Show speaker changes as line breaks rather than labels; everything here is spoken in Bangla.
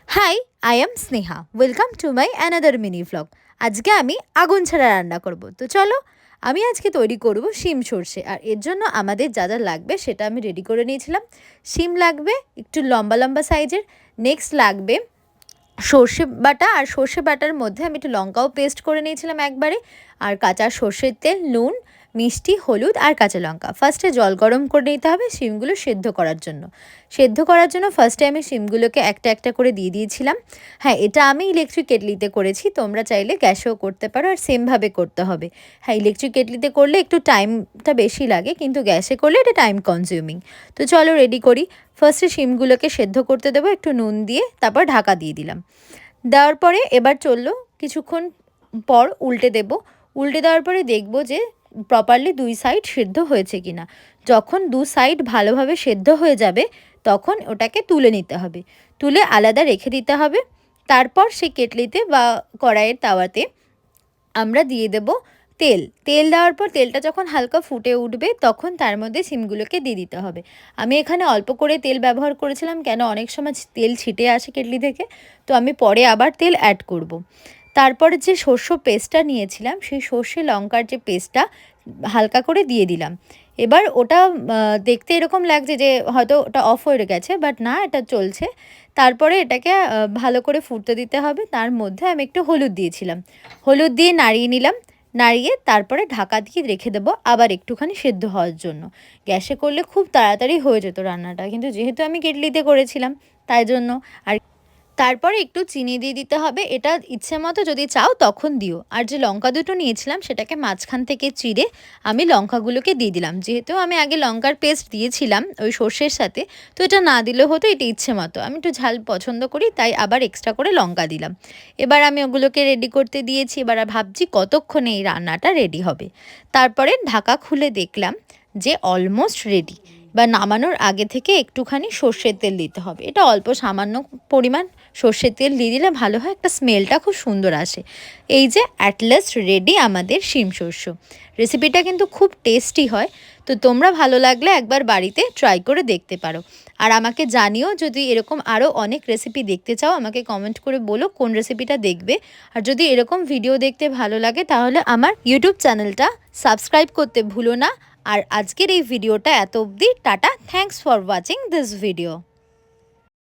High, I am Sneha. Welcome to my another mini vlog. আজকে আমি আগুন ছাড়া রান্না করব। তো চলো, আমি আজকে তৈরি করব শিম সর্ষে। আর এর জন্য আমাদের যা যা লাগবে সেটা আমি রেডি করে নিয়েছিলাম। শিম লাগবে একটু লম্বা লম্বা সাইজের। নেক্সট লাগবে সর্ষে বাটা, আর সর্ষে বাটার মধ্যে আমি একটু লঙ্কাও পেস্ট করে নিয়েছিলাম একবারে। আর কাঁচা সর্ষের তেল, নুন, মিষ্টি, হলুদ আর কাঁচা লঙ্কা। ফার্স্টে জল গরম করে নিতে হবে শিমগুলো সেদ্ধ করার জন্য ফার্স্টে আমি শিমগুলোকে একটা একটা করে দিয়ে দিয়েছিলাম। হ্যাঁ, এটা আমি ইলেকট্রিক কেটলিতে করেছি, তোমরা চাইলে গ্যাসেও করতে পারো, আর সেমভাবে করতে হবে। হ্যাঁ, ইলেকট্রিক কেটলিতে করলে একটু টাইমটা বেশি লাগে, কিন্তু গ্যাসে করলে এটা টাইম কনজিউমিং। তো চলো রেডি করি। ফার্স্টে শিমগুলোকে সেদ্ধ করতে দেবো একটু নুন দিয়ে, তারপর ঢাকা দিয়ে দিলাম। দেওয়ার পরে এবার চললো কিছুক্ষণ পর উল্টে দেব। উল্টে দেওয়ার পরে দেখব যে প্রপারলি দুই সাইড সেদ্ধ হয়েছে কিনা। যখন দু সাইড ভালোভাবে সেদ্ধ হয়ে যাবে তখন ওটাকে তুলে নিতে হবে, তুলে আলাদা রেখে দিতে হবে। তারপর সেই কেটলিতে বা কড়াইয়ের তাওয়াতে আমরা দিয়ে দেব তেল। তেল দেওয়ার পর তেলটা যখন হালকা ফুটে উঠবে তখন তার মধ্যে শিমগুলোকে দিয়ে দিতে হবে। আমি এখানে অল্প করে তেল ব্যবহার করেছিলাম, কেন অনেক সময় তেল ছিটে আসে কেটলি থেকে, তো আমি পরে আবার তেল অ্যাড করব। তারপরে যে সর্ষে পেস্টটা নিয়েছিলাম সেই সর্ষে লঙ্কার যে পেস্টটা হালকা করে দিয়ে দিলাম। এবার ওটা দেখতে এরকম লাগছে যে হয়তো ওটা অফ হয়ে গেছে, বাট না, এটা চলছে। তারপরে এটাকে ভালো করে ফুটতে দিতে হবে। তার মধ্যে আমি একটু হলুদ দিয়েছিলাম, হলুদ দিয়ে নাড়িয়ে নিলাম। নাড়িয়ে তারপরে ঢাকা দিয়ে রেখে দেবো আবার একটুখানি সেদ্ধ হওয়ার জন্য। গ্যাসে করলে খুব তাড়াতাড়ি হয়ে যেত রান্নাটা, কিন্তু যেহেতু আমি কেটলিতে করেছিলাম তাই জন্য। আর তারপরে একটু চিনি দিয়ে দিতে হবে, এটা ইচ্ছে মতো যদি চাও তখন দিও। আর যে লঙ্কা দুটো নিয়েছিলাম সেটাকে মাঝখান থেকে চিড়ে আমি লঙ্কাগুলোকে দিয়ে দিলাম। যেহেতু আমি আগে লঙ্কার পেস্ট দিয়েছিলাম ওই সর্ষের সাথে, তো এটা না দিলেও হতো, এটা ইচ্ছে মতো। আমি একটু ঝাল পছন্দ করি তাই আবার এক্সট্রা করে লঙ্কা দিলাম। এবার আমি ওগুলোকে রেডি করতে দিয়েছি। এবার ভাবছি কতক্ষণে এই রান্নাটা রেডি হবে। তারপরে ঢাকা খুলে দেখলাম যে অলমোস্ট রেডি। বা নামানোর আগে থেকে একটুখানি সর্ষের তেল দিতে হবে, এটা অল্প সামান্য পরিমাণ সর্ষের তেল দিয়ে দিলে ভালো হয়, একটা স্মেলটা খুব সুন্দর আসে। এই যে অ্যাট লাস্ট রেডি আমাদের শিম সর্ষে। রেসিপিটা কিন্তু খুব টেস্টি হয়, তো তোমরা ভালো লাগলে একবার বাড়িতে ট্রাই করে দেখতে পারো। আর আমাকে জানিও যদি এরকম আরও অনেক রেসিপি দেখতে চাও, আমাকে কমেন্ট করে বলো কোন রেসিপিটা দেখবে। আর যদি এরকম ভিডিও দেখতে ভালো লাগে তাহলে আমার ইউটিউব চ্যানেলটা সাবস্ক্রাইব করতে ভুলো না। আর আজকের এই ভিডিওটা এত অবধি। Tata, thanks for watching this video.